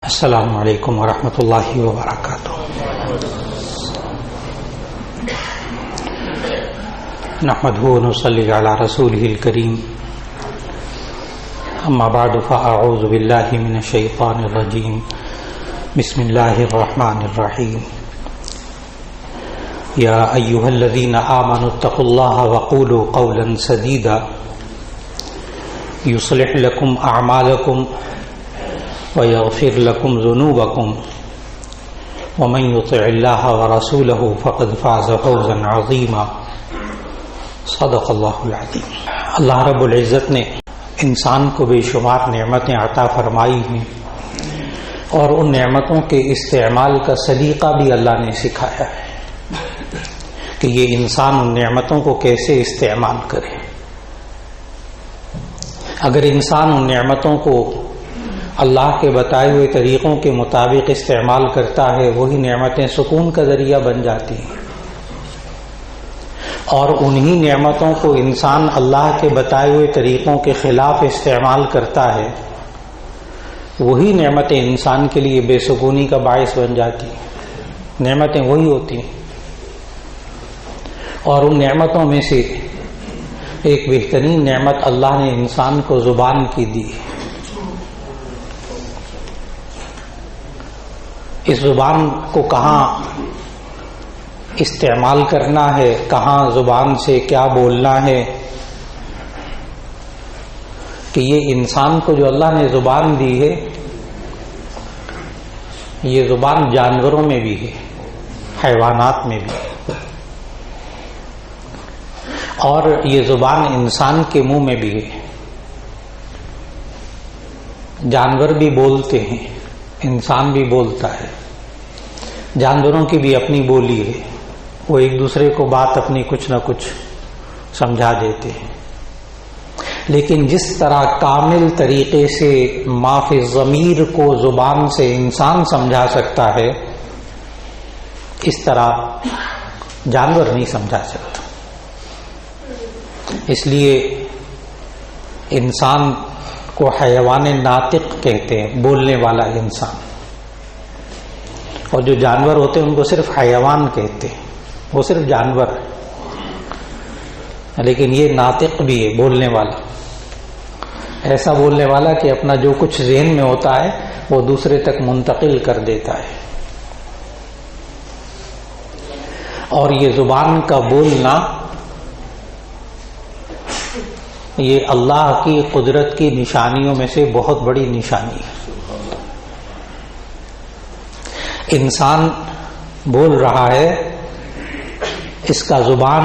السلام علیکم ورحمۃ اللہ وبرکاتہ۔ نحمده ونصلی علی رسوله الکریم، اما بعد فاعوذ باللہ من الشیطان الرجیم، بسم اللہ الرحمن الرحیم۔ یا ایھا الذین آمنوا اتقوا اللہ وقولوا قولا سدیدا یصلح لکم اعمالکم وَيَغْفِرْ لَكُمْ ذُنُوبَكُمْ وَمَنْ يُطِعِ اللَّهَ وَرَسُولَهُ فَقَدْ فَازَ فَوْزًا عَظِيمًا۔ صدق اللہ العظیم۔ اللہ رب العزت نے انسان کو بے شمار نعمتیں عطا فرمائی ہیں، اور ان نعمتوں کے استعمال کا سلیقہ بھی اللہ نے سکھایا ہے کہ یہ انسان ان نعمتوں کو کیسے استعمال کرے۔ اگر انسان ان نعمتوں کو اللہ کے بتائے ہوئے طریقوں کے مطابق استعمال کرتا ہے، وہی نعمتیں سکون کا ذریعہ بن جاتی ہیں، اور انہی نعمتوں کو انسان اللہ کے بتائے ہوئے طریقوں کے خلاف استعمال کرتا ہے، وہی نعمتیں انسان کے لیے بے سکونی کا باعث بن جاتی ہیں۔ نعمتیں وہی ہوتی ہیں، اور ان نعمتوں میں سے ایک بہترین نعمت اللہ نے انسان کو زبان کی دی ہے۔ اس زبان کو کہاں استعمال کرنا ہے، کہاں زبان سے کیا بولنا ہے، کہ یہ انسان کو جو اللہ نے زبان دی ہے، یہ زبان جانوروں میں بھی ہے، حیوانات میں بھی ہے، اور یہ زبان انسان کے منہ میں بھی ہے۔ جانور بھی بولتے ہیں، انسان بھی بولتا ہے، جانوروں کی بھی اپنی بولی ہے، وہ ایک دوسرے کو بات اپنی کچھ نہ کچھ سمجھا دیتے ہیں، لیکن جس طرح کامل طریقے سے ما فی الضمیر کو زبان سے انسان سمجھا سکتا ہے، اس طرح جانور نہیں سمجھا سکتا۔ اس لیے انسان کو حیوان ناطق کہتے ہیں، بولنے والا انسان، اور جو جانور ہوتے ہیں ان کو صرف حیوان کہتے ہیں، وہ صرف جانور ہے، لیکن یہ ناطق بھی ہے، بولنے والا، ایسا بولنے والا کہ اپنا جو کچھ ذہن میں ہوتا ہے وہ دوسرے تک منتقل کر دیتا ہے۔ اور یہ زبان کا بولنا یہ اللہ کی قدرت کی نشانیوں میں سے بہت بڑی نشانی ہے۔ انسان بول رہا ہے، اس کا زبان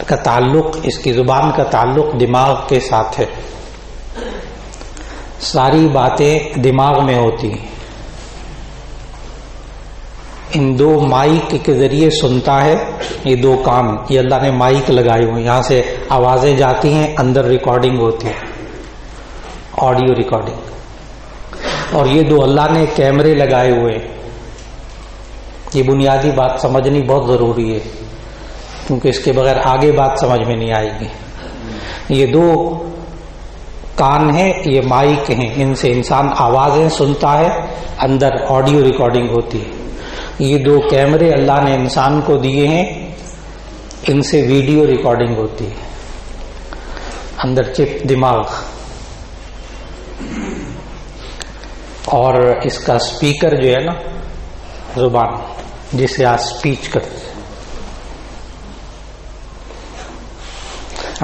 کا تعلق، اس کی زبان کا تعلق دماغ کے ساتھ ہے۔ ساری باتیں دماغ میں ہوتی ہیں، ان دو مائک کے ذریعے سنتا ہے، یہ دو کان، یہ اللہ نے مائک لگائے ہوئے، یہاں سے آوازیں جاتی ہیں، اندر ریکارڈنگ ہوتی ہے، آڈیو ریکارڈنگ، اور یہ دو اللہ نے کیمرے لگائے ہوئے۔ یہ بنیادی بات سمجھنی بہت ضروری ہے، کیونکہ اس کے بغیر آگے بات سمجھ میں نہیں آئے گی۔ یہ دو کان ہیں، یہ مائک ہیں، ان سے انسان آوازیں سنتا ہے، اندر آڈیو ریکارڈنگ ہوتی ہے۔ یہ دو کیمرے اللہ نے انسان کو دیے ہیں، ان سے ویڈیو ریکارڈنگ ہوتی ہے، اندر چپ دماغ، اور اس کا سپیکر جو ہے نا زبان، جسے آپ سپیچ کرتے ہیں۔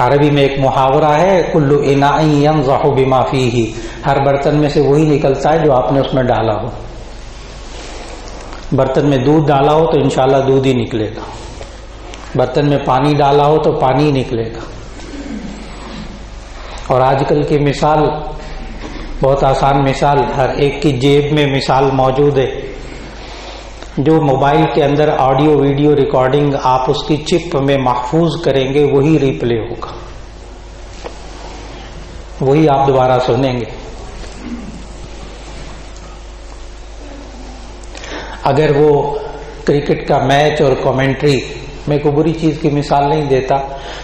عربی میں ایک محاورہ ہے، کل اناء ينضح بما فیہ، ہر برتن میں سے وہی نکلتا ہے جو آپ نے اس میں ڈالا ہو۔ برتن میں دودھ ڈالا ہو تو انشاءاللہ دودھ ہی نکلے گا، برتن میں پانی ڈالا ہو تو پانی ہی نکلے گا۔ اور آج کل کی مثال بہت آسان مثال، ہر ایک کی جیب میں مثال موجود ہے۔ جو موبائل کے اندر آڈیو ویڈیو ریکارڈنگ آپ اس کی چپ میں محفوظ کریں گے، وہی ریپلے ہوگا، وہی آپ دوبارہ سنیں گے۔ اگر وہ کرکٹ کا میچ اور کامنٹری، میں کوئی بری چیز کی مثال نہیں دیتا،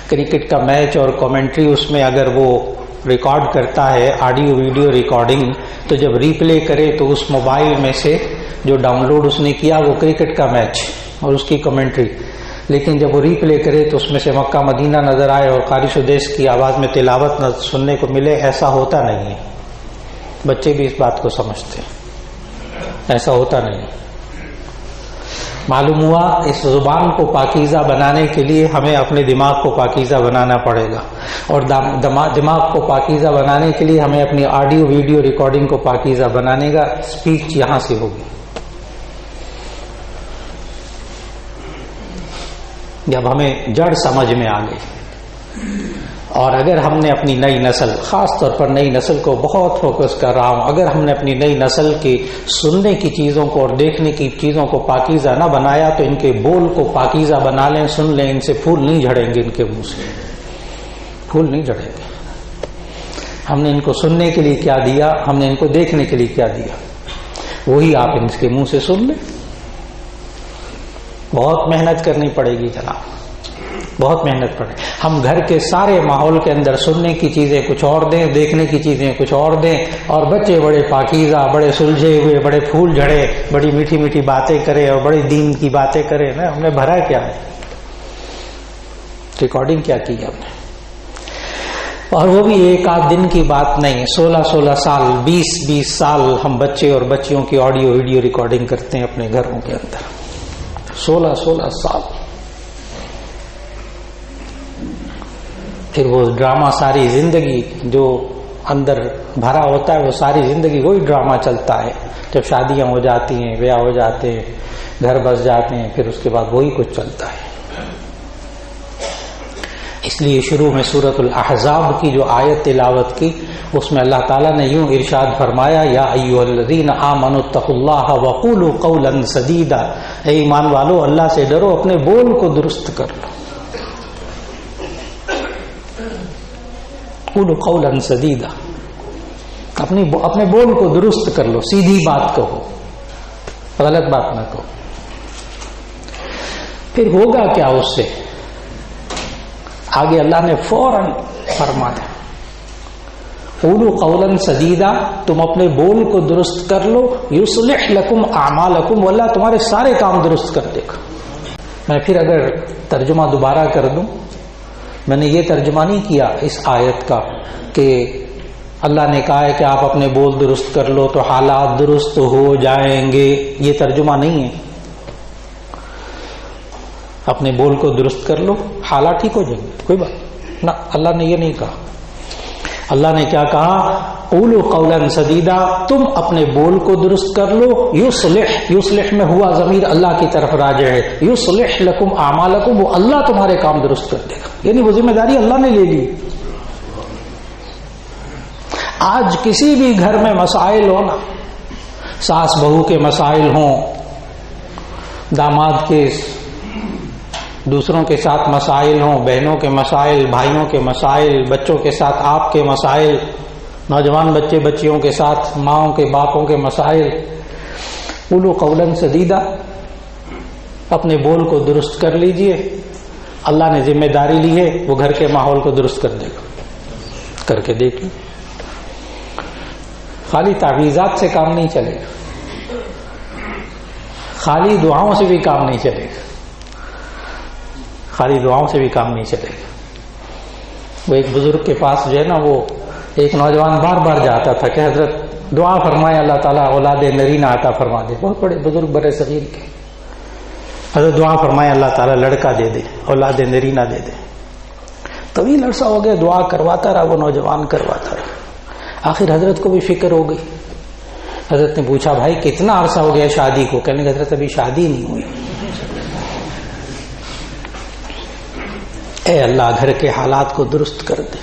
کرکٹ کا میچ اور کامنٹری، اس میں اگر وہ ریکارڈ کرتا ہے آڈیو ویڈیو ریکارڈنگ، تو جب ریپلے کرے تو اس موبائل میں سے جو ڈاؤن لوڈ اس نے کیا وہ کرکٹ کا میچ اور اس کی کمنٹری، لیکن جب وہ ریپلے کرے تو اس میں سے مکہ مدینہ نظر آئے اور قاری سدیس کی آواز میں تلاوت سننے کو ملے. ایسا ہوتا نہیں ہے. بچے بھی اس بات کو سمجھتے ہیں، ایسا ہوتا نہیں. معلوم ہوا اس زبان کو پاکیزہ بنانے کے لیے ہمیں اپنے دماغ کو پاکیزہ بنانا پڑے گا، اور دماغ کو پاکیزہ بنانے کے لیے ہمیں اپنی آڈیو ویڈیو ریکارڈنگ کو پاکیزہ بنانے کا. اسپیچ یہاں سے ہوگی. جب ہمیں جڑ سمجھ میں آ گئی، اور اگر ہم نے اپنی نئی نسل، خاص طور پر نئی نسل کو بہت فوکس کر رہا ہوں، اگر ہم نے اپنی نئی نسل کی سننے کی چیزوں کو اور دیکھنے کی چیزوں کو پاکیزہ نہ بنایا تو ان کے بول کو پاکیزہ بنا لیں، سن لیں. ان سے پھول نہیں جھڑیں گے، ان کے منہ سے پھول نہیں جھڑیں گے. ہم نے ان کو سننے کے لیے کیا دیا، ہم نے ان کو دیکھنے کے لیے کیا دیا، وہی آپ ان کے منہ سے سن لیں. بہت محنت کرنی پڑے گی جناب، بہت محنت پڑے. ہم گھر کے سارے ماحول کے اندر سننے کی چیزیں کچھ اور دیں، دیکھنے کی چیزیں کچھ اور دیں، اور بچے بڑے پاکیزہ، بڑے سلجھے ہوئے، بڑے پھول جھڑے، بڑی میٹھی میٹھی باتیں کرے اور بڑی دین کی باتیں کرے. نا ہم نے بھرا کیا ہے، ریکارڈنگ کیا کی ہم نے. اور وہ بھی ایک آدھ دن کی بات نہیں، 16 سال 20 سال ہم بچے اور بچیوں کی آڈیو ویڈیو ریکارڈنگ کرتے ہیں اپنے گھروں کے اندر. 16 سال. پھر وہ ڈرامہ ساری زندگی جو اندر بھرا ہوتا ہے، وہ ساری زندگی وہی ڈرامہ چلتا ہے. جب شادیاں ہو جاتی ہیں، بیاہ ہو جاتے ہیں، گھر بس جاتے ہیں، پھر اس کے بعد وہی کچھ چلتا ہے. اس لیے شروع میں سورۃ الاحزاب کی جو آیت تلاوت کی، اس میں اللہ تعالیٰ نے یوں ارشاد فرمایا، یا ایھا الذین آمنوا اتقوا اللہ وقولوا قولا سدیدا. اے ایمان والو، اللہ سے ڈرو، اپنے بول کو درست کر لو. قولوا قولا سدیدا، اپنے بول کو درست کر لو، سیدھی بات کہو، غلط بات نہ کہو. پھر ہوگا کیا اس سے؟ آگے اللہ نے فوراً فرمایا، قولوا قولا سدیدا، تم اپنے بول کو درست کر لو، یصلح لکم اعمالکم، واللہ تمہارے سارے کام درست کر دے گا. میں پھر اگر ترجمہ دوبارہ کر دوں، میں نے یہ ترجمہ نہیں کیا اس آیت کا کہ اللہ نے کہا ہے کہ آپ اپنے بول درست کر لو تو حالات درست ہو جائیں گے. یہ ترجمہ نہیں ہے. اپنے بول کو درست کر لو، حالات ٹھیک ہو جائیں گے، کوئی بات نہ. اللہ نے یہ نہیں کہا. اللہ نے کیا کہا؟ قولوا قولا سدیدا، تم اپنے بول کو درست کر لو. یصلح میں ہوا ضمیر اللہ کی طرف راجع ہے. یصلح لکم اعمالکم، وہ اللہ تمہارے کام درست کر دے گا. یعنی وہ ذمہ داری اللہ نے لے لی. آج کسی بھی گھر میں مسائل ہو نا، ساس بہو کے مسائل ہوں، داماد کے دوسروں کے ساتھ مسائل ہوں، بہنوں کے مسائل، بھائیوں کے مسائل، بچوں کے ساتھ آپ کے مسائل، نوجوان بچے بچیوں کے ساتھ ماؤں کے باپوں کے مسائل. قولوا قولا سدیدا، اپنے بول کو درست کر لیجئے. اللہ نے ذمہ داری لی ہے، وہ گھر کے ماحول کو درست کر دے گا. کر کے دیکھیں. خالی تعویذات سے کام نہیں چلے گا، خالی دعاؤں سے بھی کام نہیں چلے گا، خالی دعاؤں سے بھی کام نہیں چلے گا. وہ ایک بزرگ کے پاس جو ہے نا، وہ ایک نوجوان بار بار جاتا تھا کہ حضرت دعا فرمائے اللہ تعالیٰ اولاد نرینہ عطا فرما دے. بہت بڑے بزرگ برے صغیر کے، حضرت دعا فرمائے اللہ تعالیٰ لڑکا دے دے، اولاد نرینہ دے دے. طویل عرصہ ہو گیا دعا کرواتا رہا، وہ نوجوان کرواتا رہا. آخر حضرت کو بھی فکر ہو گئی. حضرت نے پوچھا، بھائی کتنا عرصہ ہو گیا شادی کو؟ کہنے کہ حضرت ابھی شادی نہیں ہوئی. اے اللہ، گھر کے حالات کو درست کر دے.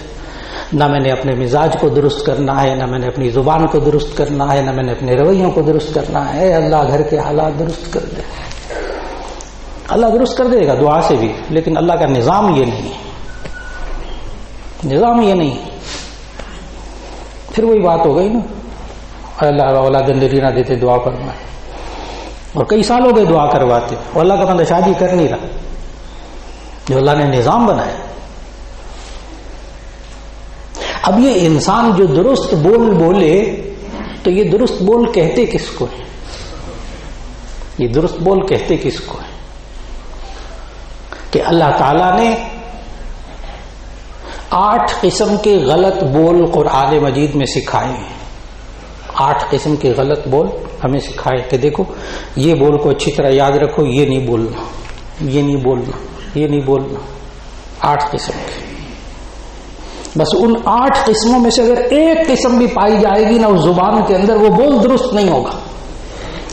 نہ میں نے اپنے مزاج کو درست کرنا ہے، نہ میں نے اپنی زبان کو درست کرنا ہے، نہ میں نے اپنے رویوں کو درست کرنا ہے. اے اللہ، گھر کے حالات درست کر دے. اللہ درست کر دے گا دعا سے بھی، لیکن اللہ کا نظام یہ نہیں ہے. نظام یہ نہیں. پھر وہی بات ہو گئی نا، اللہ اولاد نرینہ دیتے دعا فرمائے. اور کئی سال ہو گئے دعا کرواتے، اور اللہ کا بندہ شادی کر نہیں رہا. جو اللہ نے نظام بنایا. اب یہ انسان جو درست بول بولے تو یہ درست بول کہتے کس کو ہے؟ یہ درست بول کہتے کس کو ہے؟ کہ اللہ تعالیٰ نے 8 قسم کے غلط بول قرآن مجید میں سکھائے ہیں. 8 قسم کے غلط بول ہمیں سکھائے کہ دیکھو یہ بول کو اچھی طرح یاد رکھو، یہ نہیں بولنا، یہ نہیں بولنا، یہ نہیں بولنا. 8 قسم کے. بس ان 8 قسموں میں سے اگر ایک قسم بھی پائی جائے گی نا اس زبان کے اندر، وہ بول درست نہیں ہوگا.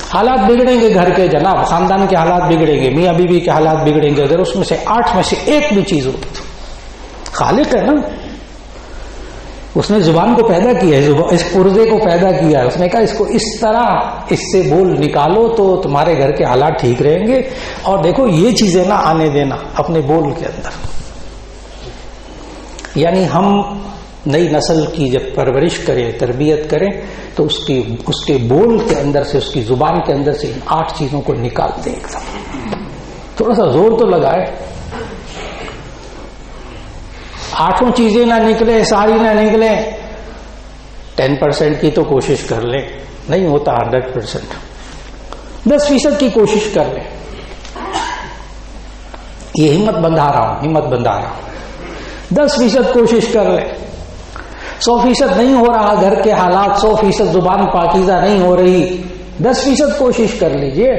حالات بگڑیں گے گھر کے جناب، خاندان کے حالات بگڑیں گے، میاں بیوی کے حالات بگڑیں گے اگر اس میں سے 8 میں سے ایک بھی چیز ہوگی. خالق ہے نا، اس نے زبان کو پیدا کیا ہے، اس پرزے کو پیدا کیا ہے. اس نے کہا اس کو اس طرح اس سے بول نکالو تو تمہارے گھر کے حالات ٹھیک رہیں گے. اور دیکھو یہ چیزیں نہ آنے دینا اپنے بول کے اندر. یعنی ہم نئی نسل کی جب پرورش کریں، تربیت کریں تو اس کے بول کے اندر سے، اس کی زبان کے اندر سے ان 8 چیزوں کو نکال دیں. ایک دم تھوڑا سا زور تو لگائے. 8 چیزیں نہ نکلے، ساری نہ نکلے، 10% کی تو کوشش کر لیں. نہیں ہوتا 100%، 10% کی کوشش کر لیں. یہ ہمت بندھا رہا ہوں، ہمت بندھا رہا ہوں. 10% کوشش کر لیں. 100% نہیں ہو رہا گھر کے حالات، 100% زبان پاکیزہ نہیں ہو رہی، 10% کوشش کر لیجئے.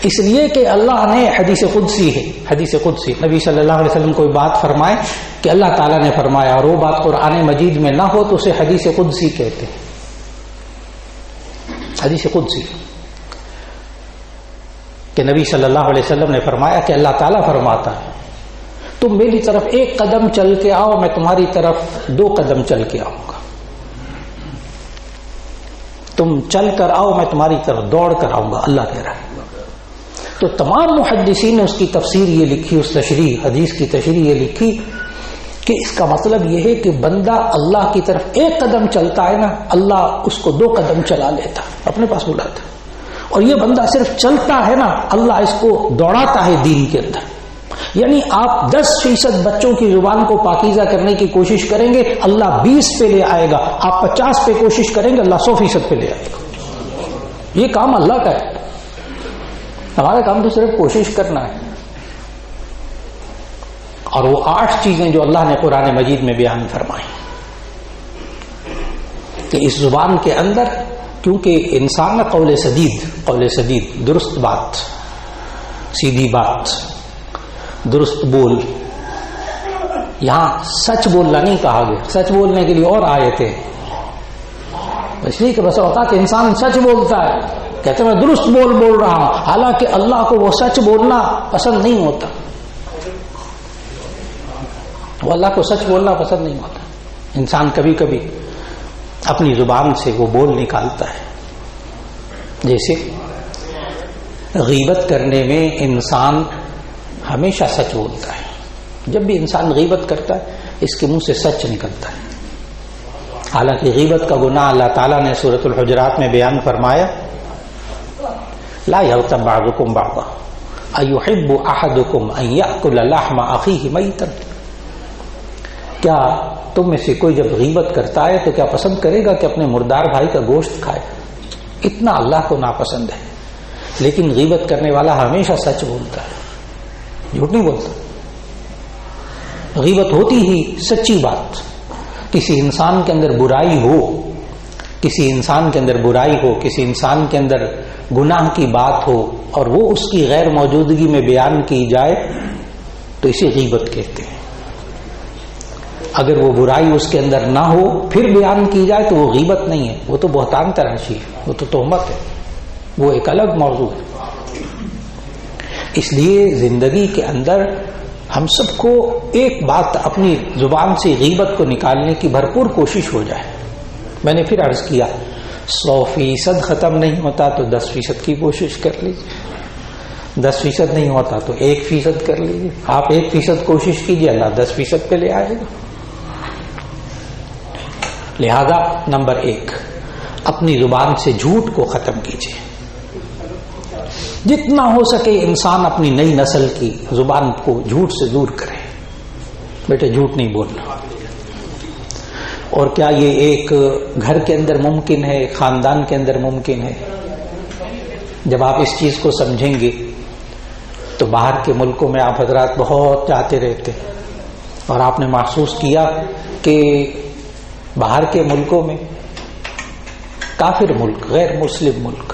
اس لیے کہ اللہ نے حدیث قدسی ہے، حدیث قدسی نبی صلی اللہ علیہ وسلم کوئی بات فرمائے کہ اللہ تعالیٰ نے فرمایا اور وہ بات قرآن مجید میں نہ ہو تو اسے حدیث قدسی کہتے ہیں. حدیث قدسی کہ نبی صلی اللہ علیہ وسلم نے فرمایا کہ اللہ تعالیٰ فرماتا ہے تم میری طرف 1 قدم چل کے آؤ، میں تمہاری طرف 2 قدم چل کے آؤں گا. تم چل کر آؤ، میں تمہاری طرف دوڑ کر آؤں گا. اللہ کہہ رہا ہے. تو تمام محدثین نے اس کی تفسیر یہ لکھی، اس تشریح حدیث کی تشریح یہ لکھی کہ اس کا مطلب یہ ہے کہ بندہ اللہ کی طرف 1 قدم چلتا ہے نا، اللہ اس کو 2 قدم چلا لیتا، اپنے پاس بلاتا. اور یہ بندہ صرف چلتا ہے نا، اللہ اس کو دوڑاتا ہے دین کے اندر. یعنی آپ 10% بچوں کی زبان کو پاکیزہ کرنے کی کوشش کریں گے، اللہ 20 پہ لے آئے گا. آپ 50 پہ کوشش کریں گے، اللہ 100% پہ لے آئے گا. یہ کام اللہ کا ہے. ہمارا کام تو صرف کوشش کرنا ہے. اور وہ 8 چیزیں جو اللہ نے قرآن مجید میں بیان فرمائی کہ اس زبان کے اندر، کیونکہ انسان قول سدید، درست بات، سیدھی بات، درست بول. یہاں سچ بولنا نہیں کہا گیا، سچ بولنے کے لیے اور آیتیں. اس لیے کہ بس اوقات انسان سچ بولتا ہے، کہتے ہیں میں درست بول رہا ہوں، حالانکہ اللہ کو وہ سچ بولنا پسند نہیں ہوتا. وہ اللہ کو سچ بولنا پسند نہیں ہوتا. انسان کبھی کبھی اپنی زبان سے وہ بول نکالتا ہے. جیسے غیبت کرنے میں انسان ہمیشہ سچ بولتا ہے. جب بھی انسان غیبت کرتا ہے اس کے منہ سے سچ نکلتا ہے. حالانکہ غیبت کا گناہ اللہ تعالیٰ نے سورۃ الحجرات میں بیان فرمایا، لا یغتب بعضکم بعضا ایحب احدکم ان یأکل لحم اخیہ میتا. کیا تم میں سے کوئی جب غیبت کرتا ہے تو کیا پسند کرے گا کہ اپنے مردار بھائی کا گوشت کھائے؟ اتنا اللہ کو ناپسند ہے. لیکن غیبت کرنے والا ہمیشہ سچ بولتا ہے، جھوٹ نہیں بولتا. غیبت ہوتی ہی سچی بات. کسی انسان کے اندر برائی ہو، کسی انسان کے اندر برائی ہو، کسی انسان کے اندر گناہ کی بات ہو اور وہ اس کی غیر موجودگی میں بیان کی جائے تو اسے غیبت کہتے ہیں. اگر وہ برائی اس کے اندر نہ ہو پھر بیان کی جائے تو وہ غیبت نہیں ہے، وہ تو بہتان تراشی ہے، وہ تو تہمت ہے، وہ ایک الگ موضوع ہے. اس لیے زندگی کے اندر ہم سب کو ایک بات اپنی زبان سے غیبت کو نکالنے کی بھرپور کوشش ہو جائے. میں نے پھر عرض کیا 100% ختم نہیں ہوتا تو 10% کی کوشش کر لیجیے. 10% نہیں ہوتا تو 1% کر لیجیے. آپ 1% کوشش کیجیے، اللہ 10% پہ لے آئے گا. لہذا نمبر 1 اپنی زبان سے جھوٹ کو ختم کیجیے. جتنا ہو سکے انسان اپنی نئی نسل کی زبان کو جھوٹ سے دور کرے. بیٹے جھوٹ نہیں بولنا. اور کیا یہ ایک گھر کے اندر ممکن ہے، خاندان کے اندر ممکن ہے؟ جب آپ اس چیز کو سمجھیں گے تو باہر کے ملکوں میں آپ حضرات بہت جاتے رہتے اور آپ نے محسوس کیا کہ باہر کے ملکوں میں کافر ملک، غیر مسلم ملک،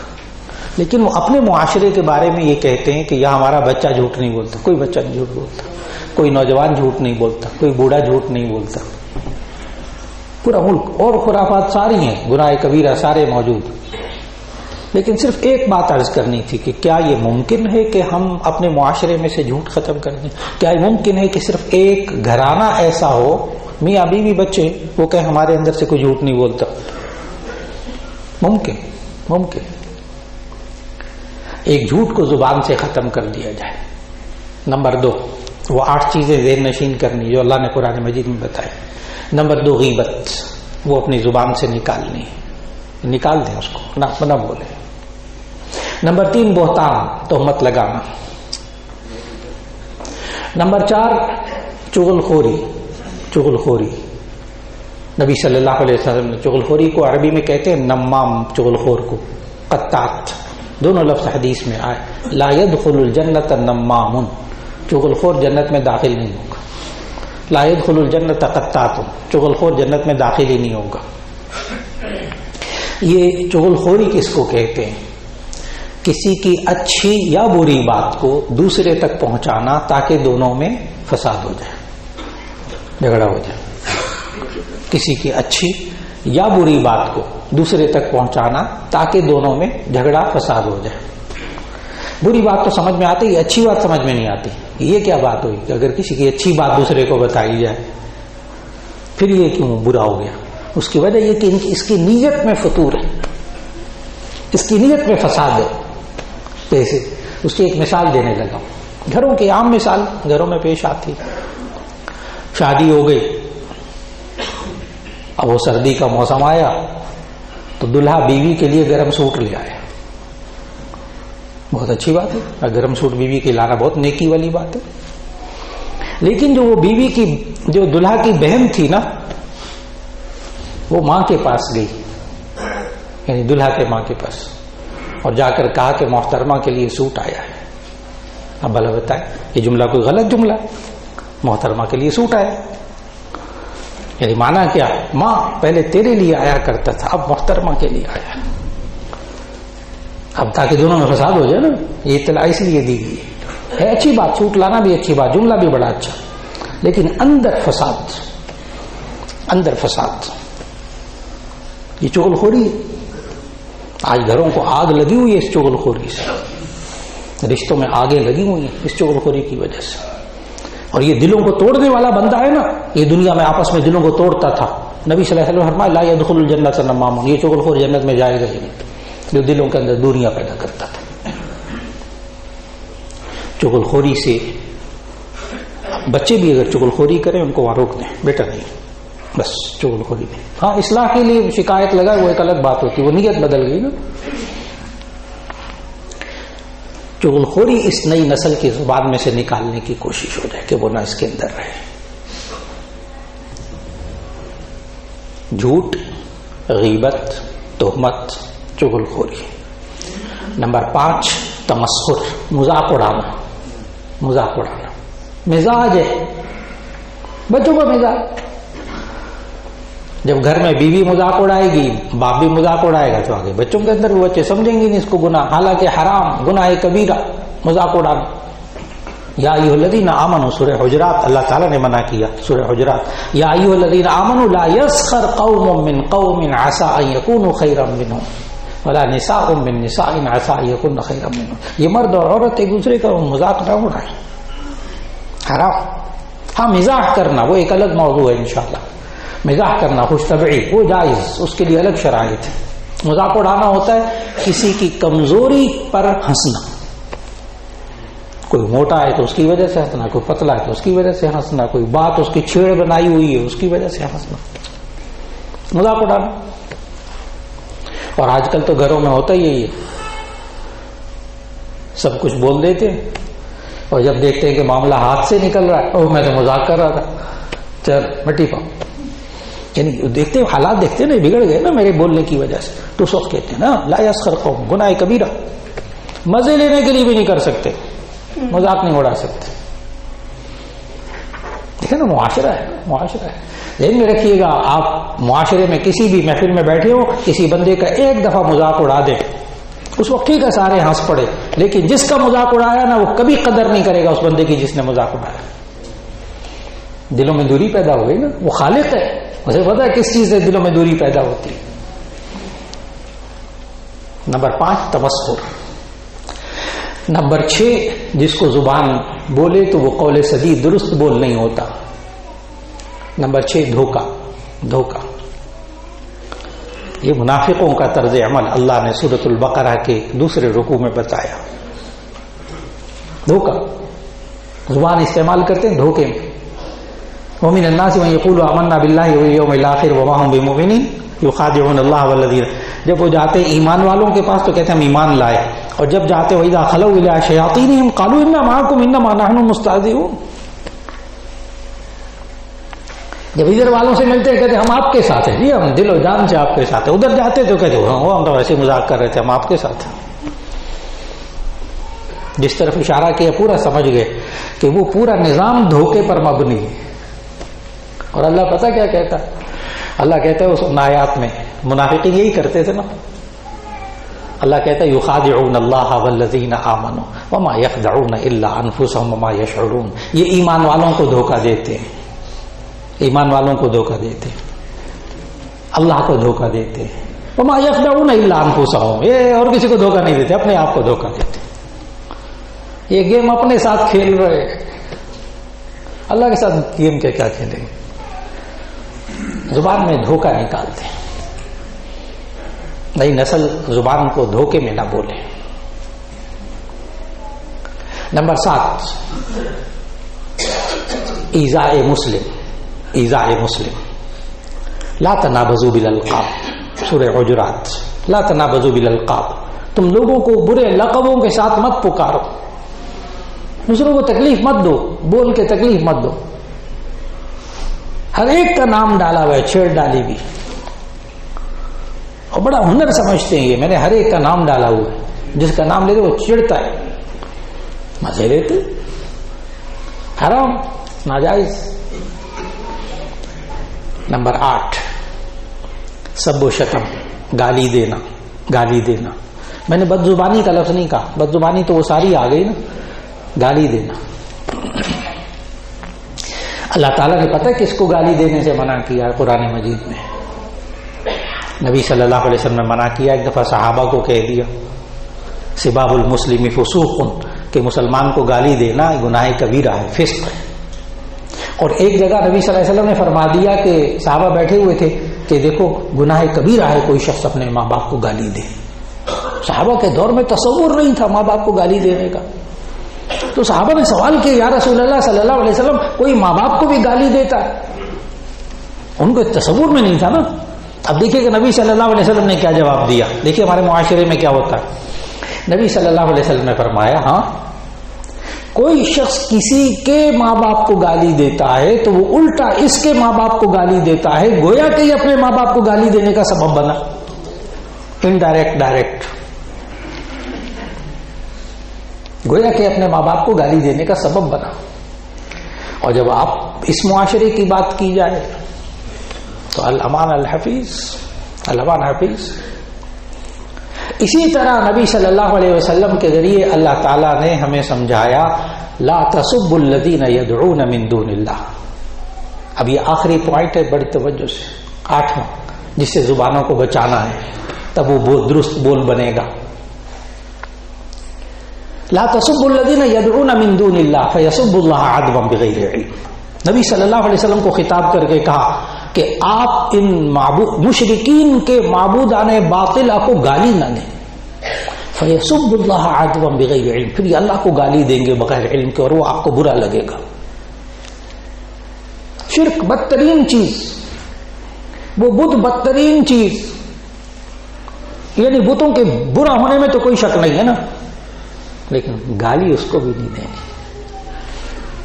لیکن وہ اپنے معاشرے کے بارے میں یہ کہتے ہیں کہ یہاں ہمارا بچہ جھوٹ نہیں بولتا، کوئی بچہ نہیں جھوٹ بولتا، کوئی نوجوان جھوٹ نہیں بولتا، کوئی بوڑھا جھوٹ نہیں بولتا، پورا ملک، اور خرافات ساری ہیں، گناہ کبیرہ سارے موجود. لیکن صرف ایک بات عرض کرنی تھی کہ کیا یہ ممکن ہے کہ ہم اپنے معاشرے میں سے جھوٹ ختم کر دیں؟ کیا یہ ممکن ہے کہ صرف ایک گھرانہ ایسا ہو، میاں بیوی بچے، وہ کہ ہمارے اندر سے کوئی جھوٹ نہیں بولتا؟ ممکن، ممکن. ایک جھوٹ کو زبان سے ختم کر دیا جائے. نمبر 2، وہ 8 چیزیں ذہن نشین کرنی جو اللہ نے قرآن مجید میں بتائی. نمبر 2 غیبت، وہ اپنی زبان سے نکالنی، نکال دیں اس کو، نہ بولے. نمبر 3 بہتان، تہمت لگانا. نمبر 4 چغل خوری، چغل خوری. نبی صلی اللہ علیہ وسلم نے چغل خوری کو عربی میں کہتے ہیں نمام، چغل خور کو قطات، دونوں لفظ حدیث میں آئے. لا يدخل الجنت نمام، چغل خور جنت میں داخل نہیں ہوگا. لا يدخل الجنت قطات، چغل خور جنت میں داخل ہی نہیں ہوگا. یہ چغل خوری کس کو کہتے ہیں؟ کسی کی اچھی یا بری بات کو دوسرے تک پہنچانا تاکہ دونوں میں فساد ہو جائے، جھگڑا ہو جائے. کسی کی اچھی یا بری بات کو دوسرے تک پہنچانا تاکہ دونوں میں جھگڑا فساد ہو جائے. بری بات تو سمجھ میں آتی ہے، اچھی بات سمجھ میں نہیں آتی. یہ کیا بات ہوئی کہ اگر کسی کی اچھی بات دوسرے کو بتائی جائے پھر یہ کیوں برا ہو گیا؟ اس کی وجہ یہ کہ اس کی نیت میں فطور ہے، اس کی نیت میں فساد ہے. جیسے اس کی ایک مثال دینے لگا ہوں، گھروں کی عام مثال گھروں میں پیش آتی. شادی ہو گئی، اب وہ سردی کا موسم آیا تو دلہا بیوی کے لیے گرم سوٹ لے آیا. بہت اچھی بات ہے، گرم سوٹ بیوی کے لانا بہت نیکی والی بات ہے. لیکن جو وہ بیوی کی، جو دلہا کی بہن تھی نا، وہ ماں کے پاس گئی، یعنی دلہا کے ماں کے پاس، اور جا کر کہا کہ محترمہ کے لیے سوٹ آیا ہے. اب بھلا بتائیں یہ جملہ کوئی غلط جملہ ہے؟ محترمہ کے لیے سوٹ آیا، یعنی مانا کیا؟ ماں پہلے تیرے لیے آیا کرتا تھا، اب محترمہ کے لیے آیا. اب تاکہ دونوں میں فساد ہو جائے نا، یہ اطلاع اس لیے دی گئی ہے. اچھی بات، سوٹ لانا بھی اچھی بات، جملہ بھی بڑا اچھا، لیکن اندر فساد، اندر فساد. یہ چغل خوری ہے. آج گھروں کو آگ لگی ہوئی ہے اس چغل خوری سے، رشتوں میں آگیں لگی ہوئی ہیں اس چغل خوری کی وجہ سے. اور یہ دلوں کو توڑنے والا بندہ ہے نا، یہ دنیا میں آپس میں دلوں کو توڑتا تھا. نبی صلی اللہ علیہ وسلم فرمایا لا يدخل الجنت نمام، یہ چغل خور جنت میں جائے گا ہی نہیں، جو دلوں کے اندر دوریاں پیدا کرتا تھا. چغل خوری سے بچے بھی اگر چغل خوری کریں ان کو وہاں روک دیں، بیٹا نہیں، بس چغل خوری میں. ہاں اصلاح کے لیے شکایت لگا وہ ایک الگ بات ہوتی، وہ نیت بدل گئی نا. چغل خوری اس نئی نسل کی زبان میں سے نکالنے کی کوشش ہو جائے کہ وہ نہ اس کے اندر رہے. جھوٹ، غیبت، تہمت، چغل خوری. نمبر 5 تمسخر، مذاق اڑانا. مذاق اڑانا مزاج ہے، بچوں کا مزاج. جب گھر میں بیوی مذاق اڑائے گی، باپ بھی مذاق اڑائے گا، تو آگے بچوں کے اندر وہ بچے سمجھیں گے نہیں اس کو گناہ، حالانکہ حرام، گناہ کبیرہ مذاق اڑانا. یا ایھا الذین آمنوا، سورہ حجرات اللہ تعالیٰ نے منع کیا. سورہ حجرات، یا ایھا الذین آمنوا لا یسخر قوم من قوم عسى ان یکونوا خیرا منهم ولا نساء من نساء عسى ان یکن خیرا منهم. یہ مرد اور عورت ایک دوسرے کا مذاق نہ اڑائیں، حرام. ہاں مزاح کرنا وہ ایک الگ موضوع ہے انشاءاللہ. مزاح کرنا خوش طبعی وہ جائز، اس کے لیے الگ شرائط ہے. مذاق اڑانا ہوتا ہے کسی کی کمزوری پر ہنسنا. کوئی موٹا ہے تو اس کی وجہ سے ہنسنا، کوئی پتلا ہے تو اس کی وجہ سے ہنسنا، کوئی بات اس کی چھیڑ بنائی ہوئی ہے اس کی وجہ سے ہنسنا، مذاق اڑانا. اور آج کل تو گھروں میں ہوتا ہی ہے، سب کچھ بول دیتے ہیں اور جب دیکھتے ہیں کہ معاملہ ہاتھ سے نکل رہا ہے، اوہ میں تو مذاق کر رہا تھا، چل مٹی پاؤ. یعنی دیکھتے حالات دیکھتے نا بگڑ گئے نا میرے بولنے کی وجہ سے، تو اس وقت کہتے ہیں نا لا یسخر قوم، گناہ کبیرہ، مزے لینے کے لیے بھی نہیں کر سکتے، مذاق نہیں اڑا سکتے. دیکھیں نا معاشرہ ہے، معاشرہ ہے. ذہن میں رکھیے گا، آپ معاشرے میں کسی بھی محفل میں بیٹھے ہو، کسی بندے کا ایک دفعہ مذاق اڑا دیں، اس وقت ٹھیک ہے سارے ہنس پڑے، لیکن جس کا مذاق اڑایا نا وہ کبھی قدر نہیں کرے گا اس بندے کی جس نے مذاق اڑایا. دلوں میں دوری پیدا ہو گئی نا. وہ خالق ہے، مجھے پتا ہے کس چیز سے دلوں میں دوری پیدا ہوتی ہے. نمبر 5 تمسخر. نمبر 6 جس کو زبان بولے تو وہ قول سدید درست بول نہیں ہوتا. نمبر 6 دھوکہ. دھوکہ یہ منافقوں کا طرز عمل اللہ نے سورۃ البقرہ کے دوسرے رکوع میں بتایا. دھوکہ، زبان استعمال کرتے ہیں دھوکے میں. ومن الناس من يقول آمنا بالله واليوم الآخر وما هم بمؤمنين يخادعون الله والذين، جب وہ جاتے ایمان والوں کے پاس تو کہتے ہیں ہم ایمان لائے، اور جب جاتے وإذا خلوا إلى شياطينهم قالوا إنا معكم إنما نحن مستهزئون. جب ادھر والوں سے ملتے کہتے ہم آپ کے ساتھ ہیں، جی ہم دل و جان سے آپ کے ساتھ ہیں. ادھر جاتے تو کہتے ہم تو ویسے مذاق کر رہے تھے، ہم آپ کے ساتھ ہیں. جس طرف اشارہ کیا پورا سمجھ گئے کہ وہ پورا نظام دھوکے پر مبنی ہے. اور اللہ پتہ کیا کہتا ہے؟ اللہ کہتا ہے اس آیات میں منافقین یہی کرتے تھے نا. اللہ کہتا ہے یخادعون اللہ والذین آمنوا وما یخدعون الا انفسهم وما یشعرون. یہ ایمان والوں کو دھوکہ دیتے ہیں، ایمان والوں کو دھوکہ دیتے ہیں، اللہ کو دھوکہ دیتے ہیں. وما یخدعون الا انفسهم، یہ اور کسی کو دھوکہ نہیں دیتے، اپنے آپ کو دھوکہ دیتے. یہ گیم اپنے ساتھ کھیل رہے، اللہ کے ساتھ گیم کے کیا کھیلیں گے. زبان میں دھوکہ نکالتے. نئی نسل زبان کو دھوکے میں نہ بولے. نمبر 7 ایذاء مسلم. ایذاء مسلم. لا تنابزوا بالالقاب، سورہ حجرات. لا تنابزوا بالالقاب، تم لوگوں کو برے لقبوں کے ساتھ مت پکارو، دوسروں کو تکلیف مت دو، بول کے تکلیف مت دو. ہر ایک کا نام ڈالا ہوا ہے، چھیڑ ڈالی بھی، اور بڑا ہنر سمجھتے ہیں یہ، میں نے ہر ایک کا نام ڈالا ہوا ہے. جس کا نام لیتے وہ چڑھتا ہے، مزے لیتے. حرام، ناجائز. نمبر 8 سب و شتم، گالی دینا. گالی دینا، میں نے بد زبانی کا لفظ نہیں کہا، بد زبانی تو وہ ساری آ گئی نا. گالی دینا. اللہ تعالیٰ نے پتہ کس کو گالی دینے سے منع کیا ہے قرآن مجید میں؟ نبی صلی اللہ علیہ وسلم نے منع کیا. ایک دفعہ صحابہ کو کہہ دیا سباب المسلم فسوق، کہ مسلمان کو گالی دینا گناہ کبیرہ ہے، فسق ہے. اور ایک جگہ نبی صلی اللہ علیہ وسلم نے فرما دیا کہ صحابہ بیٹھے ہوئے تھے کہ دیکھو گناہ کبیرہ ہے کوئی شخص اپنے ماں باپ کو گالی دے. صحابہ کے دور میں تصور نہیں تھا ماں باپ کو گالی دینے کا. تو صحابہ نے سوال کیا یا رسول اللہ صلی اللہ علیہ وسلم کوئی ماں باپ کو بھی گالی دیتا ہے؟ ان کو تصور میں نہیں تھا نا. اب دیکھیے کہ نبی صلی اللہ علیہ وسلم نے کیا جواب دیا. دیکھیے ہمارے معاشرے میں کیا ہوتا ہے. نبی صلی اللہ علیہ وسلم نے فرمایا ہاں کوئی شخص کسی کے ماں باپ کو گالی دیتا ہے تو وہ الٹا اس کے ماں باپ کو گالی دیتا ہے، گویا کہ یہ اپنے ماں باپ کو گالی دینے کا سبب بنا. انڈائریکٹ ڈائریکٹ، گویا کہ اپنے ماں باپ کو گالی دینے کا سبب بنا. اور جب آپ اس معاشرے کی بات کی جائے تو الامان الحفیظ، الامان حفیظ. اسی طرح نبی صلی اللہ علیہ وسلم کے ذریعے اللہ تعالیٰ نے ہمیں سمجھایا لا تسبوا الذین یدعون من دون اللہ. اب یہ آخری پوائنٹ ہے بڑی توجہ سے، 8واں، جس سے زبانوں کو بچانا ہے تب وہ درست بول بنے گا. لا تسبوا الذین یدعون من دون اللہ فیسبوا اللہ عدوا بغیر علم. نبی صلی اللہ علیہ وسلم کو خطاب کر کے کہا کہ آپ ان مشرکین کے معبودان باطل کو گالی نہ دیں. فیسب اللہ عدوا بغیر علم، پھر یہ اللہ کو گالی دیں گے بغیر علم کے اور وہ آپ کو برا لگے گا. شرک بدترین چیز، وہ بت بدترین چیز، یعنی بتوں کے برا ہونے میں تو کوئی شک نہیں ہے نا، لیکن گالی اس کو بھی نہیں دینی.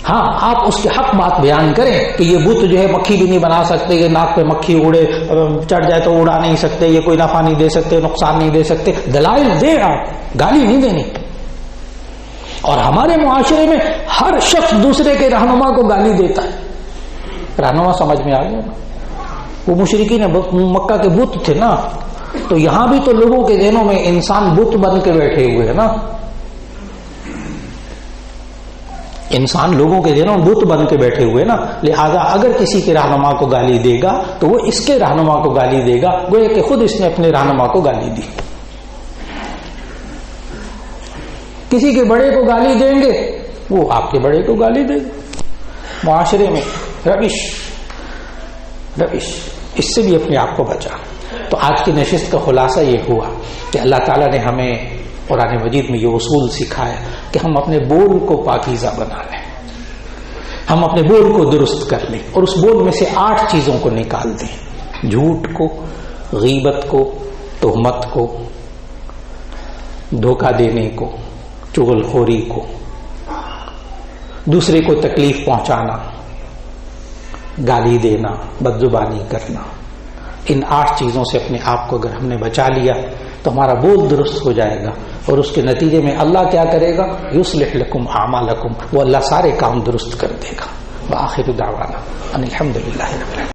ہاں آپ اس کے حق بات بیان کریں کہ یہ بت جو ہے مکھی بھی نہیں بنا سکتے، یہ ناک پہ مکھی اڑے چڑھ جائے تو اڑا نہیں سکتے، یہ کوئی نفع نہیں دے سکتے، نقصان نہیں دے سکتے، دلائل دیں آپ، گالی نہیں دینی. اور ہمارے معاشرے میں ہر شخص دوسرے کے رہنما کو گالی دیتا ہے. رہنما سمجھ میں آ گیا نا، وہ مشرکین مکہ کے بت تھے نا، تو یہاں بھی تو لوگوں کے ذہنوں میں انسان بت بن کے بیٹھے ہوئے ہیں نا، انسان لوگوں کے ذہنوں میں بت بن کے بیٹھے ہوئے نا. لہذا اگر کسی کے رہنما کو گالی دے گا تو وہ اس کے رہنما کو گالی دے گا، گویا کہ خود اس نے اپنے رہنما کو گالی دی. کسی کے بڑے کو گالی دیں گے وہ آپ کے بڑے کو گالی دے گا. معاشرے میں روش، اس سے بھی اپنے آپ کو بچا. تو آج کی نشست کا خلاصہ یہ ہوا کہ اللہ تعالیٰ نے ہمیں قرآن مجید میں یہ اصول سکھایا کہ ہم اپنے بول کو پاکیزہ بنا لیں، ہم اپنے بول کو درست کر لیں، اور اس بول میں سے 8 چیزوں کو نکال دیں: جھوٹ کو، غیبت کو، تہمت کو، دھوکہ دینے کو، چغل خوری کو، دوسرے کو تکلیف پہنچانا، گالی دینا، بدزبانی کرنا. ان 8 چیزوں سے اپنے آپ کو اگر ہم نے بچا لیا تو ہمارا بول درست ہو جائے گا، اور اس کے نتیجے میں اللہ کیا کرے گا؟ یصلح لکم اعمالکم، وہ اللہ سارے کام درست کر دے گا. وآخر دعوانا ان الحمد للہ رب العالمین.